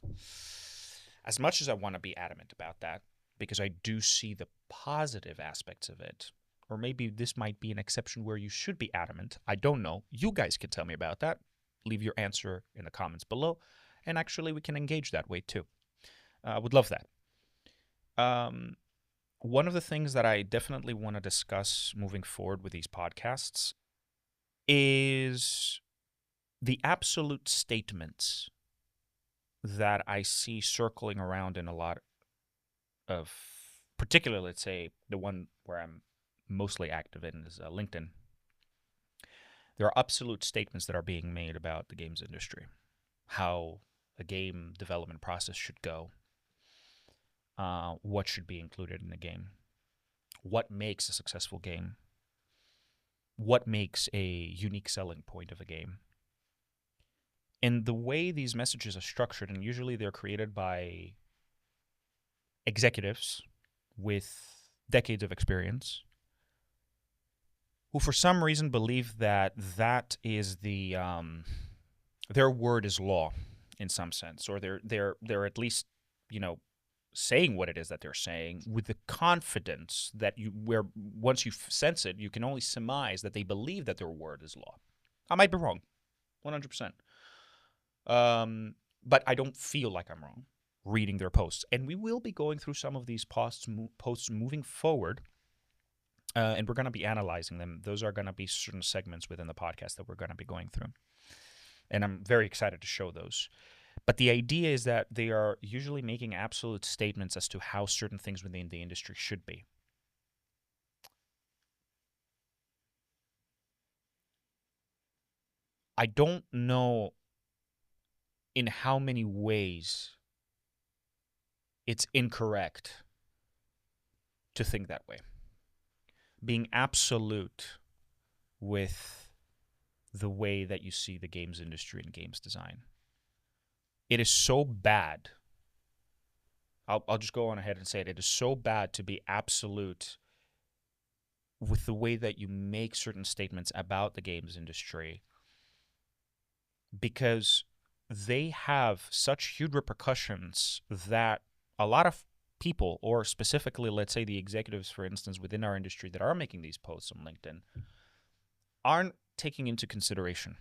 As much as I want to be adamant about that, because I do see the positive aspects of it, or maybe this might be an exception where you should be adamant. I don't know. You guys can tell me about that. Leave your answer in the comments below, and actually we can engage that way too. I would love that. One of the things that I definitely want to discuss moving forward with these podcasts is the absolute statements that I see circling around in a lot of, particularly, let's say, the one where I'm mostly active in is LinkedIn. There are absolute statements that are being made about the games industry, how a game development process should go, what should be included in the game, what makes a successful game, what makes a unique selling point of a game. And the way these messages are structured, and usually they're created by executives with decades of experience, who for some reason believe that that is the their word is law in some sense, or they're at least, saying what it is that they're saying with the confidence that where once you sense it, you can only surmise that they believe that their word is law. I might be wrong, 100%. But I don't feel like I'm wrong reading their posts. And we will be going through some of these posts moving forward, and we're going to be analyzing them. Those are going to be certain segments within the podcast that we're going to be going through. And I'm very excited to show those. But the idea is that they are usually making absolute statements as to how certain things within the industry should be. I don't know in how many ways it's incorrect to think that way. Being absolute with the way that you see the games industry and games design. It is so bad. I'll just go on ahead and say it. It is so bad to be absolute with the way that you make certain statements about the games industry, because they have such huge repercussions that a lot of people, or specifically, let's say the executives, for instance, within our industry that are making these posts on LinkedIn, aren't taking into consideration.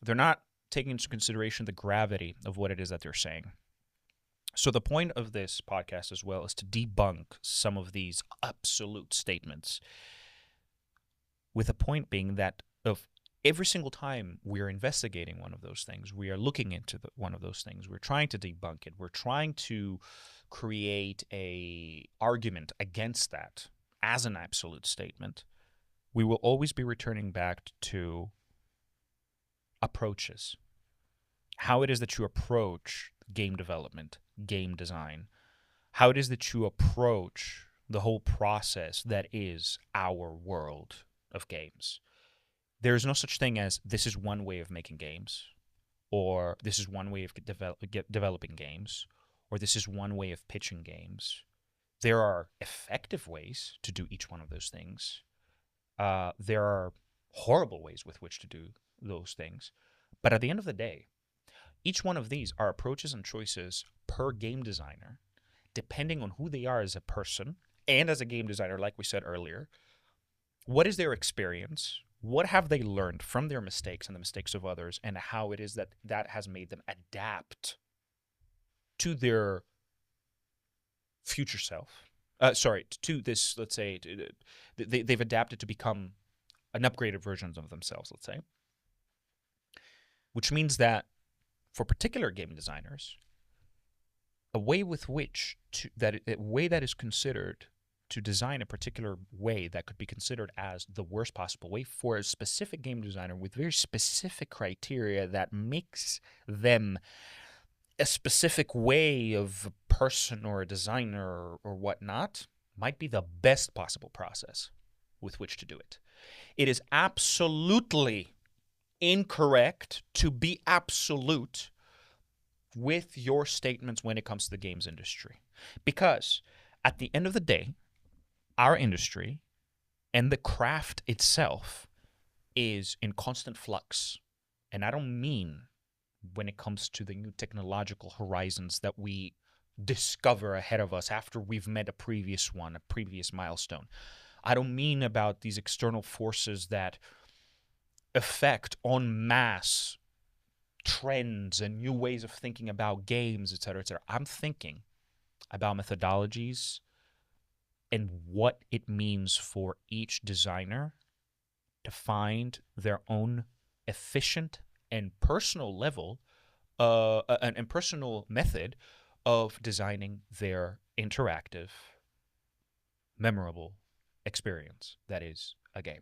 They're not taking into consideration the gravity of what it is that they're saying. So the point of this podcast as well is to debunk some of these absolute statements, with the point being that of every single time we're investigating one of those things, we are looking into one of those things, we're trying to debunk it, we're trying to create a argument against that as an absolute statement, we will always be returning back to approaches. How it is that you approach game development, game design, how it is that you approach the whole process that is our world of games. There is no such thing as this is one way of making games, or this is one way of developing games, or this is one way of pitching games. There are effective ways to do each one of those things. There are horrible ways with which to do those things. But at the end of the day, each one of these are approaches and choices per game designer, depending on who they are as a person and as a game designer, like we said earlier. What is their experience? What have they learned from their mistakes and the mistakes of others, and how it is that that has made them adapt to their future self? To this, let's say, they've adapted to become an upgraded version of themselves, let's say. Which means that for particular game designers, a way that is considered to design a particular way that could be considered as the worst possible way for a specific game designer with very specific criteria that makes them a specific way of a person or a designer or whatnot, might be the best possible process with which to do it. It is absolutely incorrect to be absolute with your statements when it comes to the games industry. Because at the end of the day, our industry and the craft itself is in constant flux. And I don't mean when it comes to the new technological horizons that we discover ahead of us after we've met a previous milestone. I don't mean about these external forces that affect en masse trends and new ways of thinking about games, et cetera, et cetera. I'm thinking about methodologies and what it means for each designer to find their own efficient and personal level and personal method of designing their interactive, memorable experience that is a game.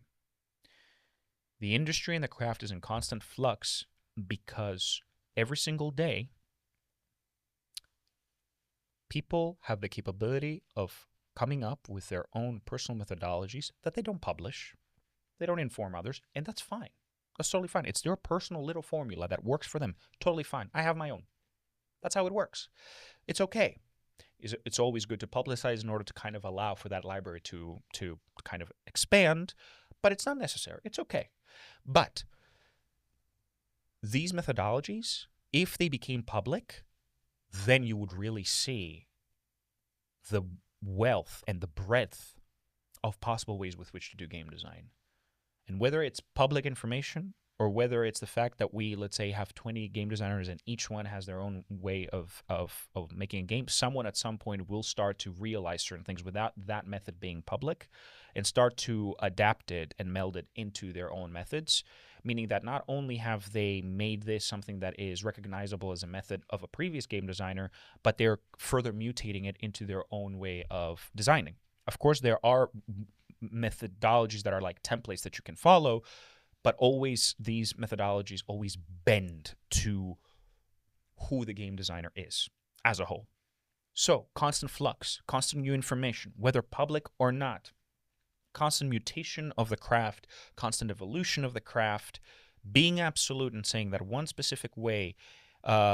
The industry and the craft is in constant flux because every single day, people have the capability of coming up with their own personal methodologies that they don't publish, they don't inform others, and that's fine. That's totally fine. It's their personal little formula that works for them. Totally fine. I have my own. That's how it works. It's okay. It's always good to publicize in order to kind of allow for that library to kind of expand, but it's not necessary. It's okay. But these methodologies, if they became public, then you would really see the wealth and the breadth of possible ways with which to do game design. And whether it's public information or whether it's the fact that we, let's say, have 20 game designers and each one has their own way of making a game, someone at some point will start to realize certain things without that method being public and start to adapt it and meld it into their own methods, meaning that not only have they made this something that is recognizable as a method of a previous game designer, but they're further mutating it into their own way of designing. Of course, there are methodologies that are like templates that you can follow, but always these methodologies always bend to who the game designer is as a whole. So constant flux, constant new information, whether public or not, constant mutation of the craft, constant evolution of the craft, being absolute and saying that one specific way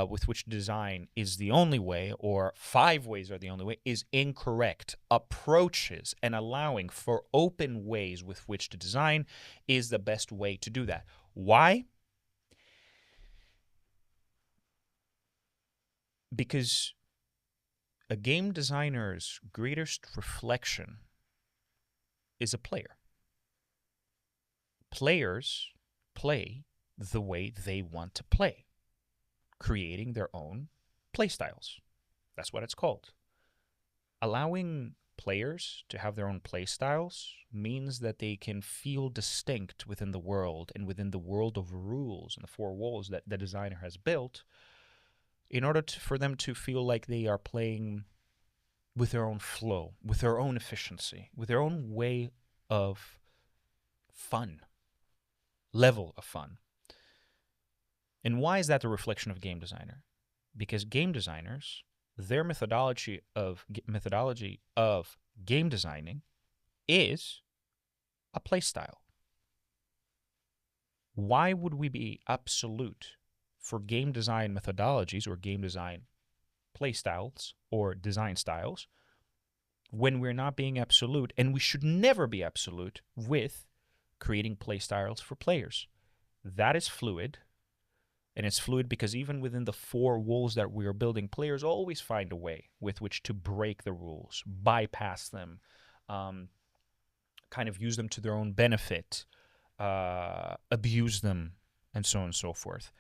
with which to design is the only way, or 5 ways are the only way, is incorrect. Approaches and allowing for open ways with which to design is the best way to do that. Why? Because a game designer's greatest reflection is a player. Players play the way they want to play, creating their own play styles. That's what it's called. Allowing players to have their own play styles means that they can feel distinct within the world and within the world of rules and the 4 walls that the designer has built in order for them to feel like they are playing with their own flow, with their own efficiency, with their own way of fun, level of fun. And why is that the reflection of game designer? Because game designers, their methodology of game designing is a play style. Why would we be absolute for game design methodologies or game design play styles or design styles when we're not being absolute, and we should never be absolute with creating play styles for players? That is fluid, and it's fluid because even within the four walls that we are building, players always find a way with which to break the rules, bypass them, um, kind of use them to their own benefit, abuse them, and so on and so forth.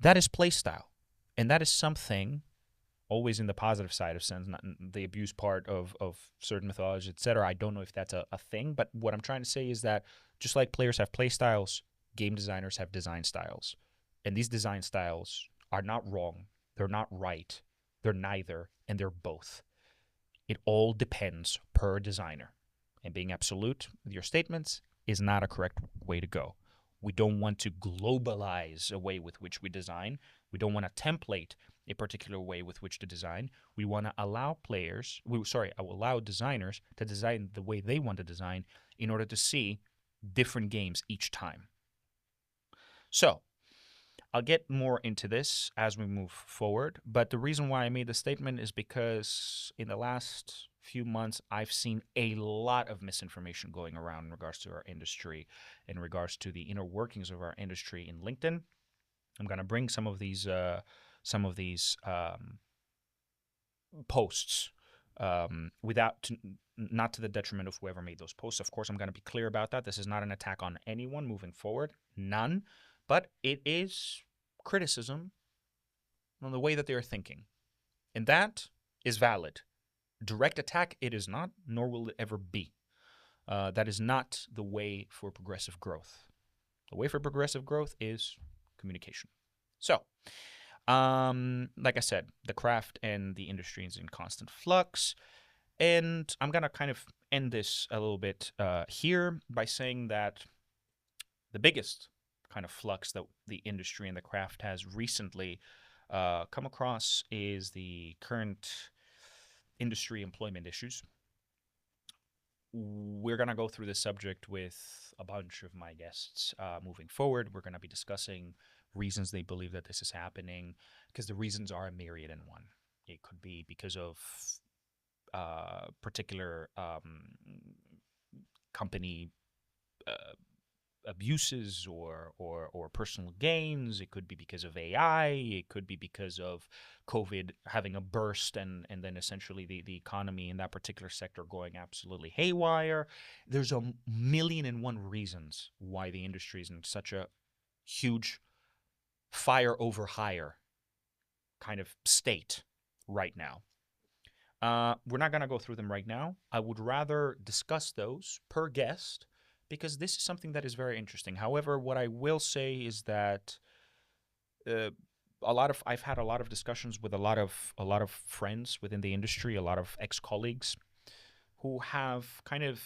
That is play style, and that is something always in the positive side of sense, not the abuse part of certain mythology, etc. I don't know if that's a thing, but what I'm trying to say is that just like players have play styles, game designers have design styles. And these design styles are not wrong, they're not right, they're neither, and they're both. It all depends per designer. And being absolute with your statements is not a correct way to go. We don't want to globalize a way with which we design. We don't want to template a particular way with which to design. We want to allow allow designers to design the way they want to design in order to see different games each time. So, I'll get more into this as we move forward, but the reason why I made the statement is because in the last few months, I've seen a lot of misinformation going around in regards to our industry, in regards to the inner workings of our industry in LinkedIn. I'm going to bring some of these posts not to the detriment of whoever made those posts. Of course, I'm going to be clear about that. This is not an attack on anyone moving forward, none, but it is criticism on the way that they are thinking, and that is valid. Direct attack, it is not, nor will it ever be. That is not the way for progressive growth. The way for progressive growth is communication. So, like I said, the craft and the industry is in constant flux. And I'm going to kind of end this a little bit here by saying that the biggest kind of flux that the industry and the craft has recently come across is the current industry employment issues. We're going to go through this subject with a bunch of my guests moving forward. We're going to be discussing reasons they believe that this is happening, because the reasons are a myriad in one. It could be because of particular company abuses or personal gains. It could be because of AI. It could be because of COVID having a burst and then essentially the economy in that particular sector going absolutely haywire. There's a million and one reasons why the industry is in such a huge fire over hire kind of state right now. We're not going to go through them right now. I would rather discuss those per guest because this is something that is very interesting. However, what I will say is that I've had a lot of discussions with a lot of friends within the industry, a lot of ex-colleagues who have kind of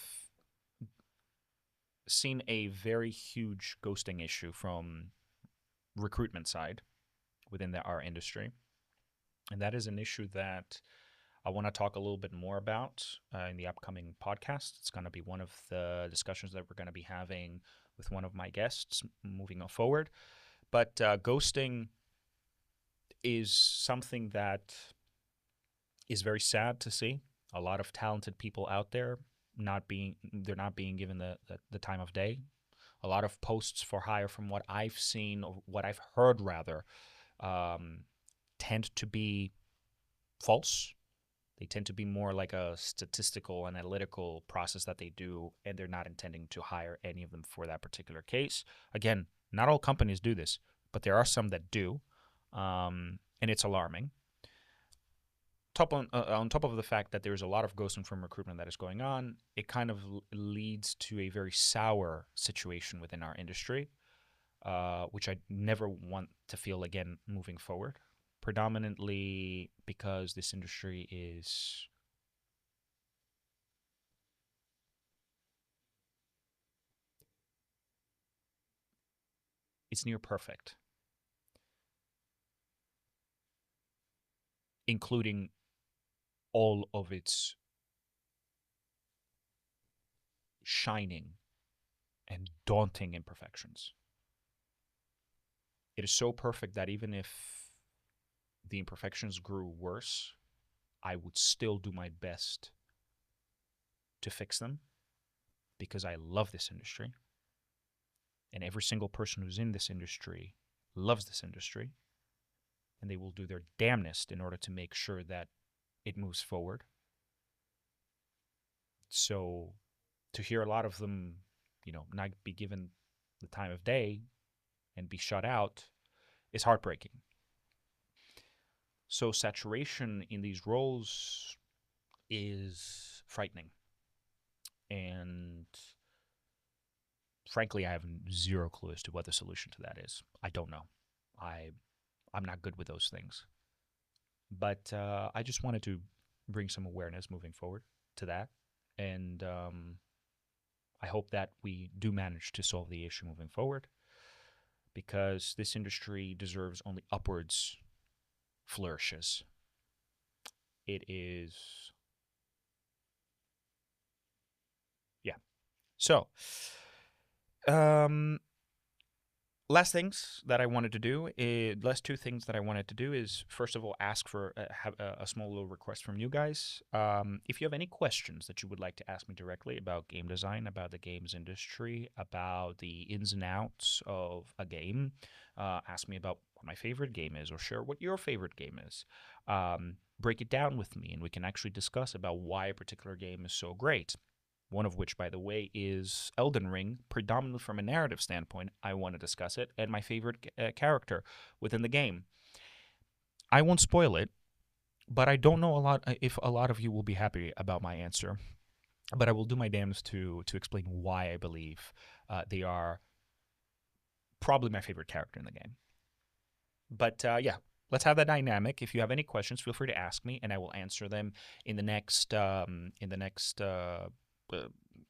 seen a very huge ghosting issue from recruitment side within our industry. And that is an issue that I want to talk a little bit more about in the upcoming podcast. It's going to be one of the discussions that we're going to be having with one of my guests moving forward. But ghosting is something that is very sad to see. A lot of talented people out there not being given the time of day. A lot of posts for hire, from what I've seen or what I've heard rather, tend to be false. They tend to be more like a statistical, analytical process that they do, and they're not intending to hire any of them for that particular case. Again, not all companies do this, but there are some that do, and it's alarming. On top of the fact that there's a lot of ghosting from recruitment that is going on, it kind of leads to a very sour situation within our industry, which I never want to feel again moving forward. Predominantly because this industry is it's near perfect, including all of its shining and daunting imperfections. It is so perfect that even if the imperfections grew worse, I would still do my best to fix them because I love this industry. And every single person who's in this industry loves this industry. And they will do their damnedest in order to make sure that it moves forward. So to hear a lot of them, not be given the time of day and be shut out is heartbreaking. So saturation in these roles is frightening. And frankly, I have zero clue as to what the solution to that is. I don't know. I'm not good with those things. But I just wanted to bring some awareness moving forward to that. And I hope that we do manage to solve the issue moving forward, because this industry deserves only upwards flourishes. It is... Yeah. So, last two things that I wanted to do is, first of all, ask for have a small little request from you guys. If you have any questions that you would like to ask me directly about game design, about the games industry, about the ins and outs of a game, ask me about what my favorite game is, or share what your favorite game is. Break it down with me, and we can actually discuss about why a particular game is so great. One of which, by the way, is Elden Ring, predominantly from a narrative standpoint. I want to discuss it, and my favorite character within the game. I won't spoil it, but I don't know if a lot of you will be happy about my answer. But I will do my damnedest to explain why I believe they are probably my favorite character in the game. But yeah, let's have that dynamic. If you have any questions, feel free to ask me, and I will answer them in the next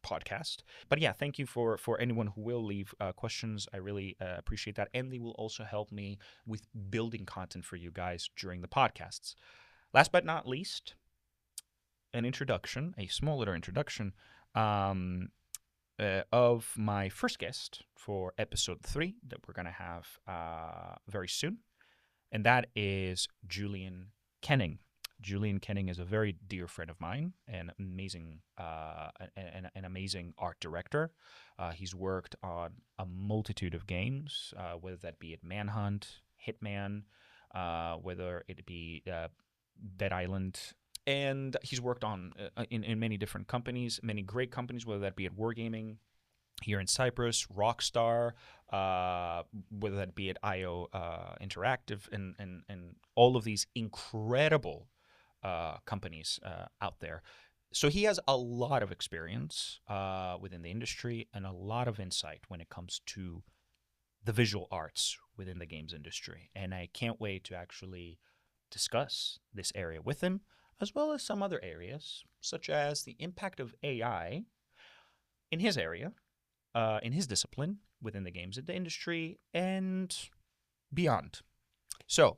podcast. But yeah, thank you for anyone who will leave questions. I really appreciate that, and they will also help me with building content for you guys during the podcasts. Last but not least, a small little introduction of my first guest for episode 3 that we're going to have very soon, and that is Julian Kenning. Julian Kenning is a very dear friend of mine, an amazing art director. He's worked on a multitude of games, whether that be at Manhunt, Hitman, whether it be Dead Island. And he's worked on in many different companies, many great companies, whether that be at Wargaming here in Cyprus, Rockstar, whether that be at IO Interactive, and all of these incredible companies out there. So he has a lot of experience within the industry and a lot of insight when it comes to the visual arts within the games industry. And I can't wait to actually discuss this area with him, as well as some other areas, such as the impact of AI in his area, in his discipline within the games industry, and beyond. So,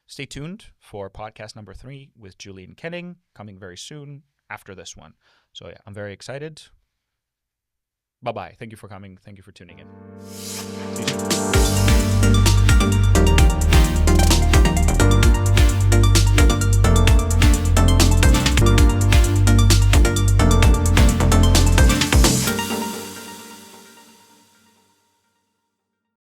stay tuned for podcast number 3 with Julian Kenning, coming very soon after this one. So yeah, I'm very excited. Bye-bye. Thank you for coming. Thank you for tuning in. See you soon.